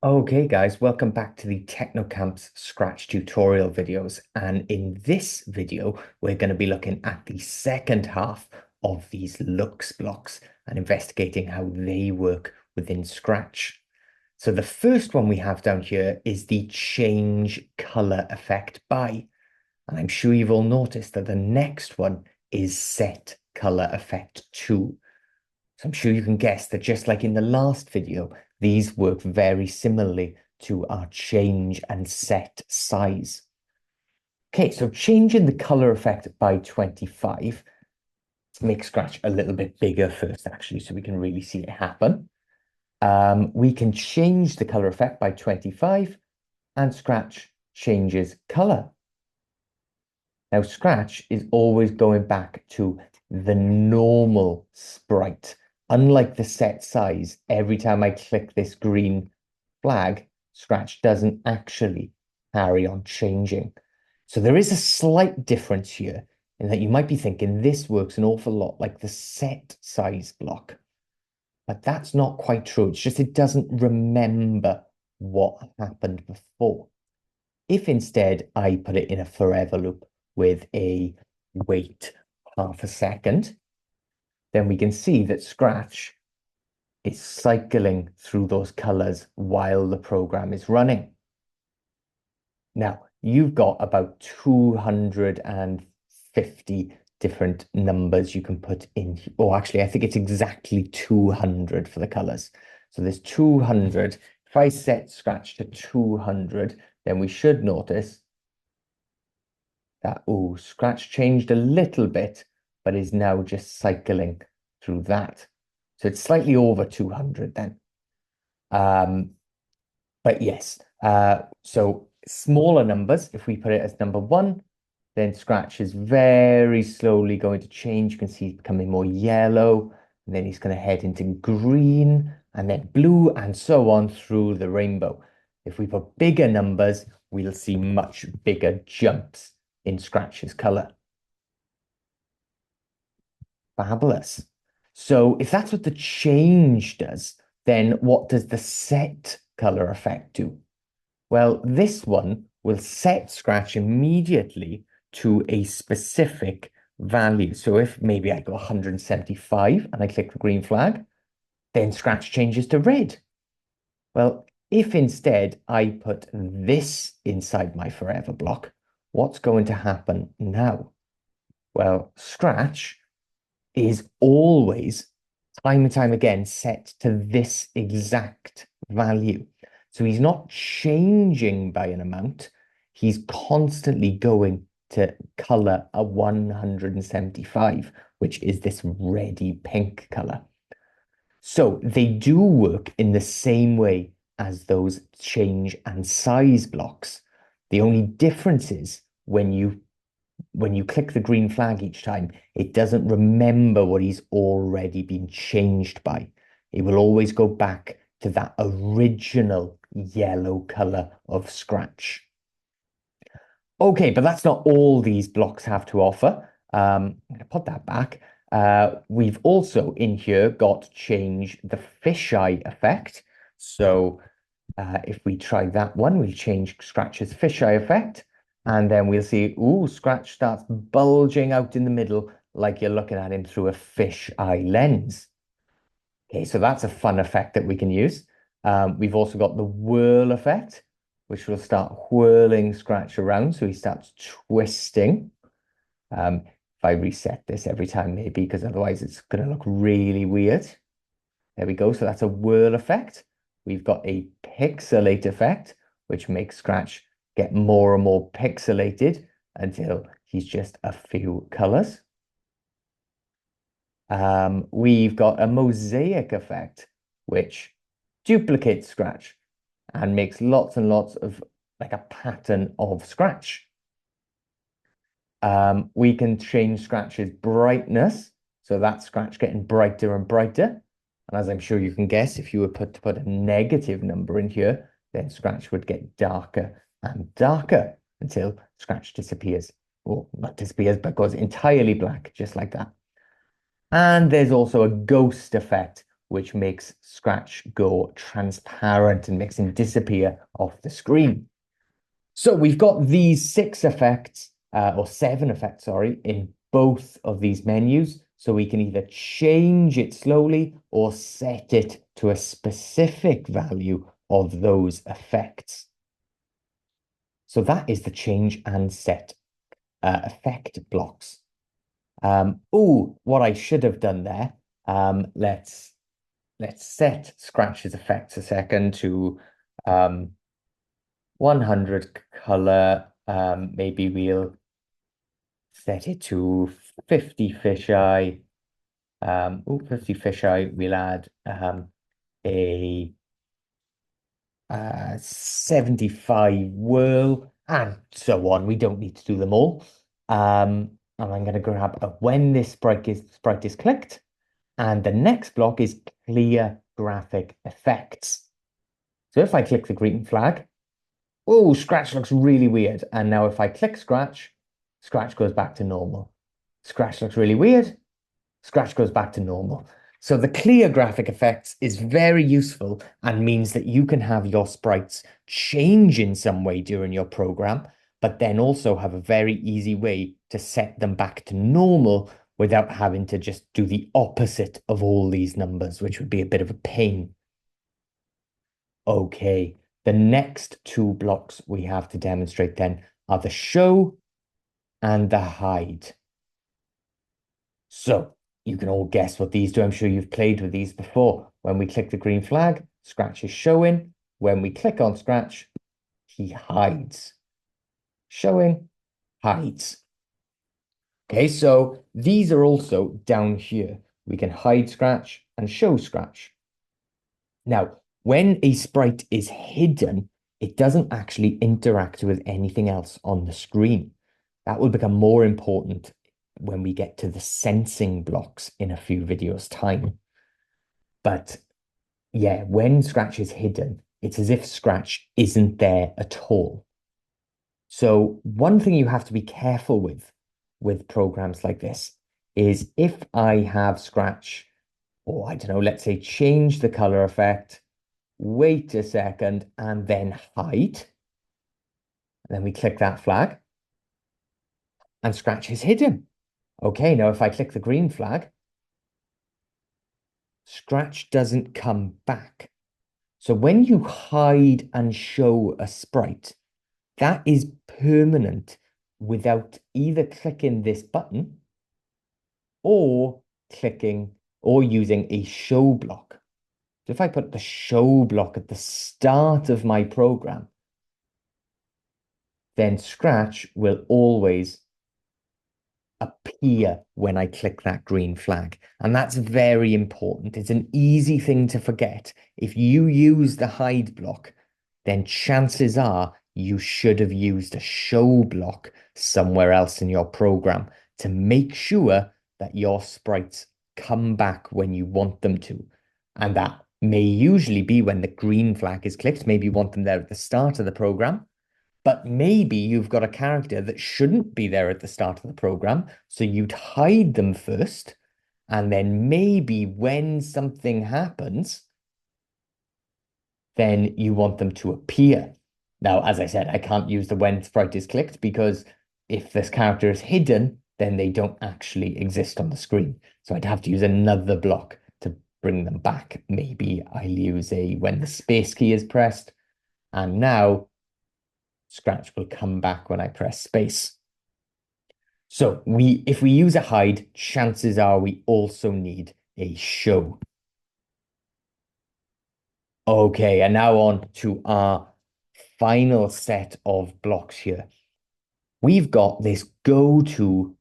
Okay, guys, welcome back to the Technocamps Scratch tutorial videos. And in this video, we're going to be looking at the second half of these looks blocks and investigating how they work within Scratch. So the first one we have down here is the change color effect by. And I'm sure you've all noticed that the next one is set color effect to. So I'm sure you can guess that just like in the last video, these work very similarly to our change and set size. Okay, so changing the color effect by 25. Let's make Scratch a little bit bigger first, actually, so we can really see it happen. We can change the color effect by 25 and Scratch changes color. Now, Scratch is always going back to the normal sprite. Unlike the set size, every time I click this green flag, Scratch doesn't actually carry on changing. So there is a slight difference here in that you might be thinking this works an awful lot like the set size block. But that's not quite true. It's just it doesn't remember what happened before. If instead I put it in a forever loop with a wait half a second, then we can see that Scratch is cycling through those colors while the program is running. Now, you've got about 250 different numbers you can put in. Oh, actually, I think it's exactly 200 for the colors. So there's 200. If I set Scratch to 200, then we should notice that, oh, Scratch changed a little bit, but is now just cycling through that. So it's slightly over 200 then. But yes, so smaller numbers, if we put it as number one, then Scratch is very slowly going to change. You can see he's becoming more yellow, and then he's going to head into green, and then blue, and so on through the rainbow. If we put bigger numbers, we'll see much bigger jumps in Scratch's color. Fabulous. So if that's what the change does, then what does the set color effect do? Well, this one will set Scratch immediately to a specific value. So if maybe I go 175 and I click the green flag, then Scratch changes to red. Well, if instead I put this inside my forever block, what's going to happen now? Well, Scratch is always, time and time again, set to this exact value. So he's not changing by an amount. He's constantly going to color a 175, which is this reddy pink color. So they do work in the same way as those change and size blocks. The only difference is when you click the green flag each time, it doesn't remember what he's already been changed by. It will always go back to that original yellow color of Scratch. Okay, but that's not all these blocks have to offer. I'm going to put that back. We've also in here got change the fisheye effect. So if we try that one, we'll change Scratch's fisheye effect. And then we'll see, ooh, Scratch starts bulging out in the middle like you're looking at him through a fish eye lens. Okay, so that's a fun effect that we can use. We've also got the whirl effect, which will start whirling Scratch around. So he starts twisting. If I reset this every time, maybe, because otherwise it's going to look really weird. There we go. So that's a whirl effect. We've got a pixelate effect, which makes Scratch get more and more pixelated until he's just a few colors. We've got a mosaic effect, which duplicates Scratch and makes lots and lots of like a pattern of Scratch. We can change Scratch's brightness. So that's Scratch getting brighter and brighter. And as I'm sure you can guess, if you were to put a negative number in here, then Scratch would get darker and darker until Scratch disappears. Or not disappears, but goes entirely black, just like that. And there's also a ghost effect, which makes Scratch go transparent and makes him disappear off the screen. So we've got these 6 effects, or 7 effects, sorry, in both of these menus. So we can either change it slowly or set it to a specific value of those effects. So that is the change and set effect blocks. What I should have done there. Let's set Scratch's effects a second to 100 color. Maybe we'll set it to 50 fisheye. 50 fisheye. We'll add a 75 whirl, and so on. We don't need to do them all. And I'm going to grab when this sprite is clicked, and the next block is clear graphic effects. So if I click the green flag, oh, Scratch looks really weird. And now if I click Scratch, Scratch goes back to normal. Scratch looks really weird. Scratch goes back to normal. So the clear graphic effects is very useful and means that you can have your sprites change in some way during your program, but then also have a very easy way to set them back to normal without having to just do the opposite of all these numbers, which would be a bit of a pain. Okay, the next 2 blocks we have to demonstrate then are the show and the hide. So you can all guess what these do. I'm sure you've played with these before. When we click the green flag, Scratch is showing. When we click on Scratch, he hides. Showing, hides. Okay, so these are also down here. We can hide Scratch and show Scratch. Now, when a sprite is hidden, it doesn't actually interact with anything else on the screen. That will become more important when we get to the sensing blocks in a few videos' time. But yeah, when Scratch is hidden, it's as if Scratch isn't there at all. So one thing you have to be careful with programs like this is if I have Scratch, or I don't know, let's say change the color effect, wait a second, and then hide. And then we click that flag, and Scratch is hidden. Okay, now if I click the green flag, Scratch doesn't come back. So when you hide and show a sprite, that is permanent without either clicking this button or clicking or using a show block. So if I put the show block at the start of my program, then Scratch will always appear when I click that green flag. And that's very important. It's an easy thing to forget. If you use the hide block, then chances are you should have used a show block somewhere else in your program to make sure that your sprites come back when you want them to. And that may usually be when the green flag is clicked. Maybe you want them there at the start of the program. But maybe you've got a character that shouldn't be there at the start of the program, so you'd hide them first, and then maybe when something happens, then you want them to appear. Now, as I said, I can't use the when sprite is clicked because if this character is hidden, then they don't actually exist on the screen. So I'd have to use another block to bring them back. Maybe I'll use a when the space key is pressed, and now Scratch will come back when I press space. So if we use a hide, chances are we also need a show. Okay, and now on to our final set of blocks here. We've got this go to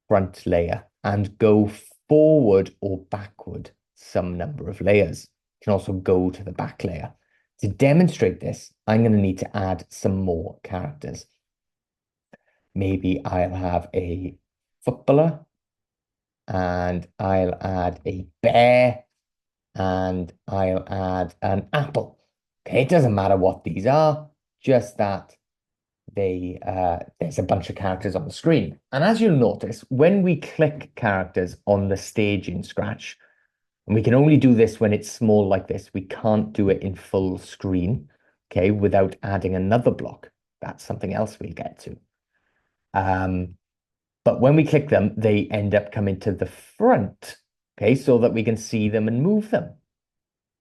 front layer and go forward or backward some number of layers. You can also go to the back layer. To demonstrate this, I'm going to need to add some more characters. Maybe I'll have a footballer, and I'll add a bear, and I'll add an apple. Okay, it doesn't matter what these are, just that there's a bunch of characters on the screen. And as you'll notice, when we click characters on the stage in Scratch, And we can only do this when it's small like this. We can't do it in full screen, okay, without adding another block. That's something else we'll get to. But when we click them, they end up coming to the front, okay, so that we can see them and move them.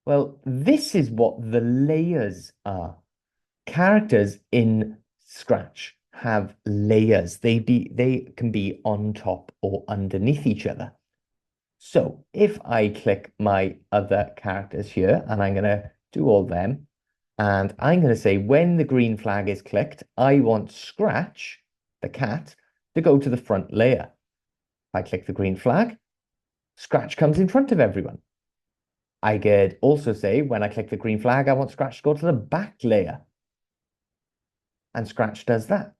Well, this is what the layers are. Characters in Scratch have layers. They can be on top or underneath each other. So if I click my other characters here, and I'm going to do all them, and I'm going to say when the green flag is clicked, I want Scratch, the cat, to go to the front layer. If I click the green flag, Scratch comes in front of everyone. I could also say when I click the green flag, I want Scratch to go to the back layer. And Scratch does that.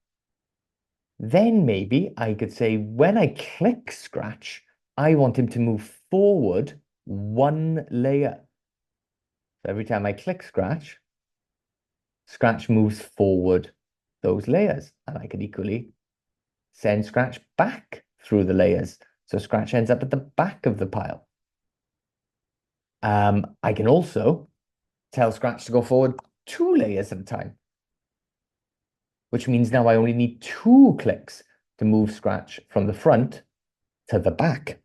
Then maybe I could say when I click Scratch, I want him to move forward one layer. So every time I click Scratch, Scratch moves forward those layers. And I could equally send Scratch back through the layers. So Scratch ends up at the back of the pile. I can also tell Scratch to go forward 2 layers at a time, which means now I only need 2 clicks to move Scratch from the front to the back.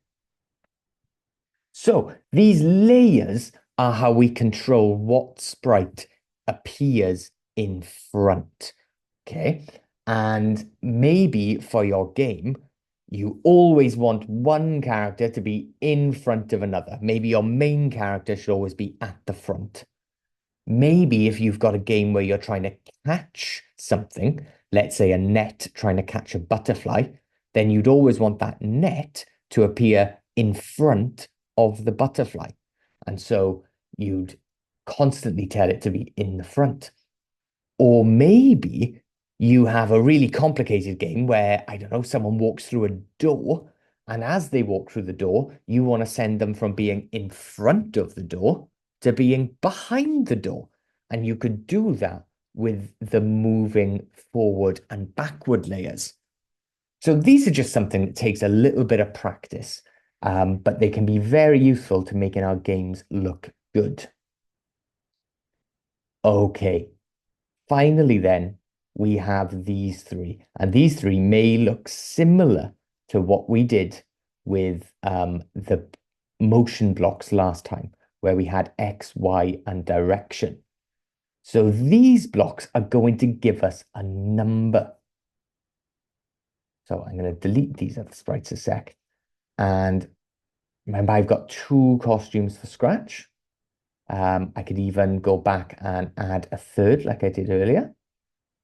So these layers are how we control what sprite appears in front, okay? And maybe for your game, you always want one character to be in front of another. Maybe your main character should always be at the front. Maybe if you've got a game where you're trying to catch something, let's say a net trying to catch a butterfly, then you'd always want that net to appear in front of the butterfly. And so you'd constantly tell it to be in the front. Or maybe you have a really complicated game where, I don't know, someone walks through a door, and as they walk through the door, you want to send them from being in front of the door to being behind the door. And you could do that with the moving forward and backward layers. So these are just something that takes a little bit of practice, but they can be very useful to making our games look good. Okay, finally then, we have these three, and these three may look similar to what we did with the motion blocks last time, where we had X, Y, and direction. So these blocks are going to give us a number. So I'm going to delete these other sprites a sec. And remember, I've got 2 costumes for Scratch. I could even go back and add a third like I did earlier.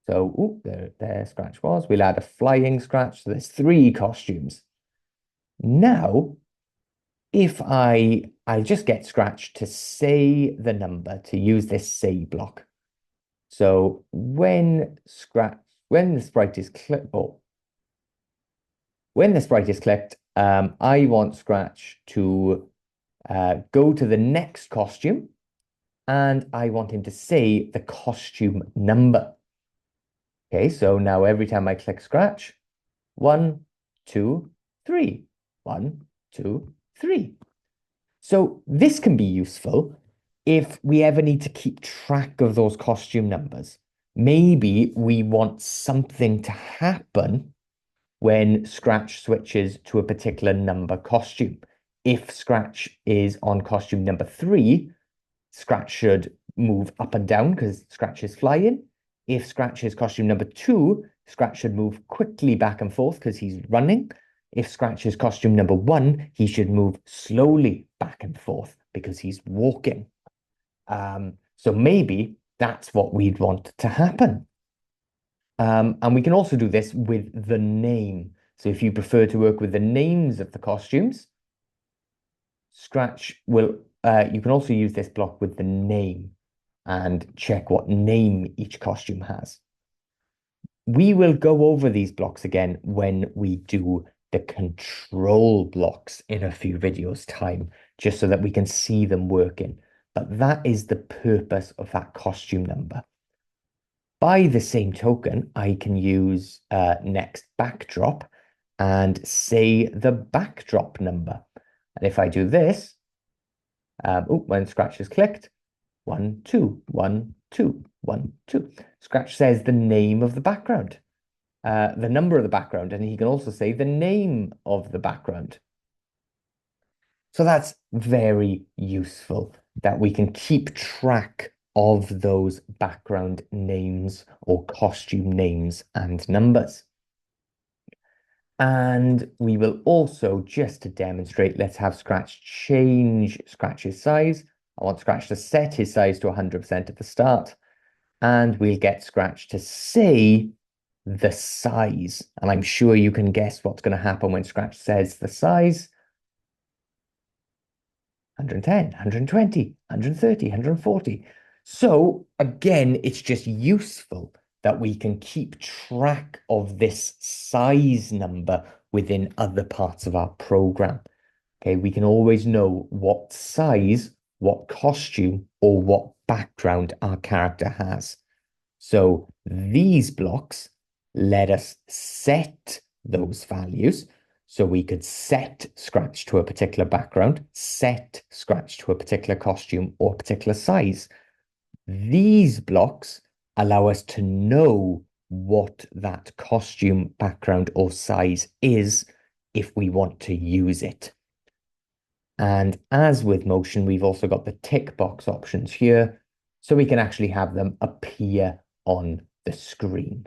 So ooh, there Scratch was. We'll add a flying Scratch. So there's 3 costumes. Now, if I'll just get Scratch to say the number, to use this say block. So when the sprite is clicked, when the sprite is clicked, I want Scratch to go to the next costume, and I want him to say the costume number. Okay, so now every time I click Scratch, 1, 2, 3, 1, 2, 3. So this can be useful if we ever need to keep track of those costume numbers. Maybe we want something to happen when Scratch switches to a particular number costume. If Scratch is on costume number 3, Scratch should move up and down because Scratch is flying. If Scratch is costume number 2, Scratch should move quickly back and forth because he's running. If Scratch is costume number 1, he should move slowly back and forth because he's walking. So maybe that's what we'd want to happen. And we can also do this with the name. So if you prefer to work with the names of the costumes, Scratch will, you can also use this block with the name and check what name each costume has. We will go over these blocks again when we do the control blocks in a few videos' time, just so that we can see them working. But that is the purpose of that costume number. By the same token, I can use next backdrop and say the backdrop number. And if I do this, When Scratch is clicked, 1, 2, 1, 2, 1, 2. Scratch says the name of the background, the number of the background, and he can also say the name of the background. So that's very useful that we can keep track of those background names or costume names and numbers. And we will also, just to demonstrate, let's have Scratch change Scratch's size. I want Scratch to set his size to 100% at the start. And we'll get Scratch to say the size. And I'm sure you can guess what's going to happen when Scratch says the size. 110, 120, 130, 140. So again, it's just useful that we can keep track of this size number within other parts of our program. Okay, we can always know what size, what costume, or what background our character has. So these blocks let us set those values. So we could set Scratch to a particular background, set Scratch to a particular costume or particular size. These blocks allow us to know what that costume, background, or size is if we want to use it. And as with motion, we've also got the tick box options here, so we can actually have them appear on the screen.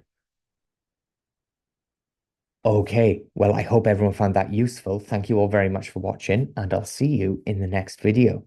Okay, well, I hope everyone found that useful. Thank you all very much for watching, and I'll see you in the next video.